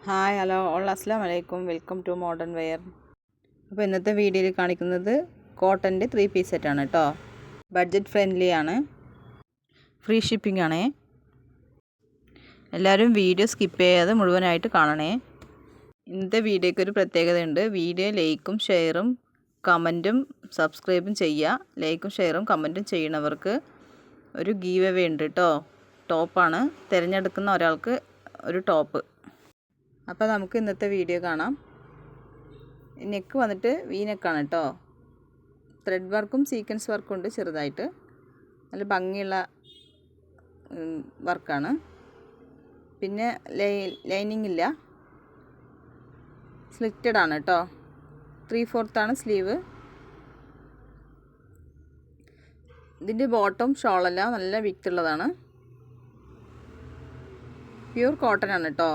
Hi hello അസ്സലാമു അലൈക്കും welcome to modern wear. അപ്പോൾ ഇന്നത്തെ വീഡിയോയിൽ കാണിക്കുന്നത് കോട്ടൻ്റെ 3 പീസ് സെറ്റാണ് കേട്ടോ. ബഡ്ജറ്റ് ഫ്രണ്ട്ലി ആണ്, ഫ്രീ ഷിപ്പിംഗ് ആണേ. എല്ലാവരും വീഡിയോ സ്കിപ്പ് ചെയ്യാതെ മുഴുവനായിട്ട് കാണണേ. ഇന്നത്തെ വീഡിയോയ്ക്ക് ഒരു പ്രത്യേകതയുണ്ട്. വീഡിയോ ലൈക്കും ഷെയറും കമൻറ്റും സബ്സ്ക്രൈബും ചെയ്യുക. ലൈക്കും ഷെയറും കമൻറ്റും ചെയ്യണവർക്ക് ഒരു ഗീവ് അവേ ഉണ്ട് കേട്ടോ. ടോപ്പാണ്, തിരഞ്ഞെടുക്കുന്ന ഒരാൾക്ക് ഒരു ടോപ്പ്. അപ്പോൾ നമുക്ക് ഇന്നത്തെ വീഡിയോ കാണാം. നെക്ക് വന്നിട്ട് വി നെക്കാണ് കേട്ടോ. ത്രെഡ് വർക്കും സീക്വൻസ് വർക്കും ഉണ്ട് ചെറുതായിട്ട്. നല്ല ഭംഗിയുള്ള വർക്കാണ്. പിന്നെ ലൈനിങ് ഇല്ല, സ്ലിറ്റഡ് ആണ് കേട്ടോ. 3/4 ആണ് സ്ലീവ്. ഇതിൻ്റെ ബോട്ടം ഷോളെല്ലാം നല്ല വിത്തുള്ളതാണ്. പ്യൂർ കോട്ടൺ ആണ് കേട്ടോ.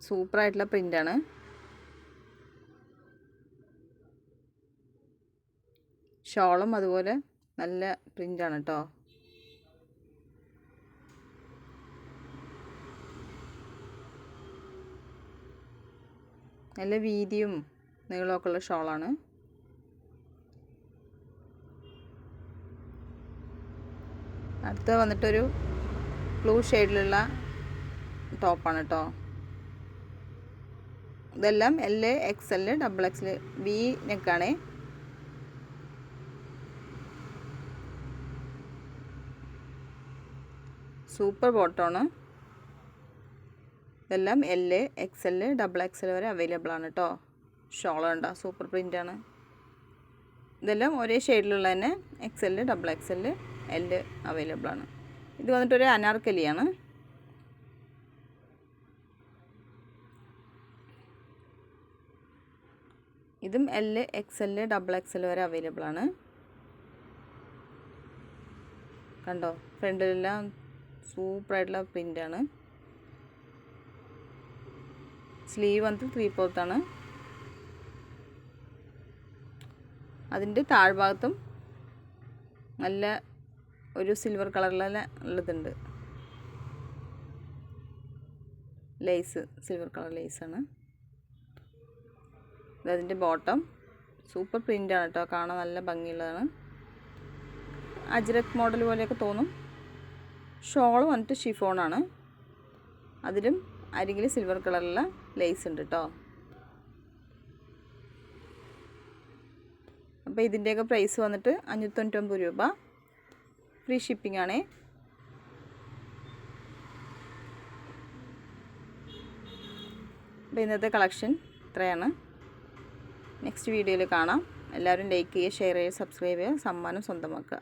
സൂപ്പറായിട്ടുള്ള പ്രിൻ്റാണ്. ഷോളും അതുപോലെ നല്ല പ്രിൻ്റാണ് കേട്ടോ. നല്ല വീതിയും നീളമൊക്കെ ഉള്ള ഷോളാണ്. അടുത്ത വന്നിട്ടൊരു ബ്ലൂ ഷെയ്ഡിലുള്ള ടോപ്പാണ് കേട്ടോ. ഇതെല്ലാം L, XL, XXL, വി നെക്കാണേ. സൂപ്പർ ബോട്ടമാണ്. ഇതെല്ലാം L, XL, XXL വരെ അവൈലബിൾ ആണ് കേട്ടോ. ഷോൾ ഉണ്ടോ, സൂപ്പർ പ്രിൻ്റാണ്. ഇതെല്ലാം ഒരേ ഷെയ്ഡിലുള്ള തന്നെ XL, XXL, L അവൈലബിൾ ആണ്. ഇത് വന്നിട്ടൊരു അനാർക്കലിയാണ്. ഇതും L, XL, XXL വരെ അവൈലബിൾ ആണ്. കണ്ടോ, ഫ്രണ്ടിലെല്ലാം സൂപ്പറായിട്ടുള്ള പ്രിൻ്റാണ്. സ്ലീവ് വന്നിട്ട് 3/4 ആണ്. അതിൻ്റെ താഴ്ഭാഗത്തും നല്ല ഒരു സിൽവർ കളറിലുള്ള ഉള്ളതുണ്ട്. ലേസ്, സിൽവർ കളർ ലേസാണ്. അതിൻ്റെ ബോട്ടം സൂപ്പർ പ്രിൻ്റാണ് കേട്ടോ. കാണാൻ നല്ല ഭംഗിയുള്ളതാണ്. അജ്രക് മോഡൽ പോലെയൊക്കെ തോന്നും. ഷോൾ വന്നിട്ട് ഷിഫോണാണ്. അതിലും അരികിൽ സിൽവർ കളറുള്ള ലേസ് ഉണ്ട് കേട്ടോ. അപ്പോൾ ഇതിൻ്റെയൊക്കെ പ്രൈസ് വന്നിട്ട് 599 രൂപ. ഫ്രീ ഷിപ്പിംഗ് ആണേ. അപ്പോൾ ഇന്നത്തെ കളക്ഷൻ ഇത്രയാണ്. നെക്സ്റ്റ് വീഡിയോയിൽ കാണാം. എല്ലാവരും ലൈക്ക് ചെയ്യുക, ഷെയർ ചെയ്യുക, സബ്സ്ക്രൈബ് ചെയ്യുക, സമ്മാനം സ്വന്തമാക്കുക.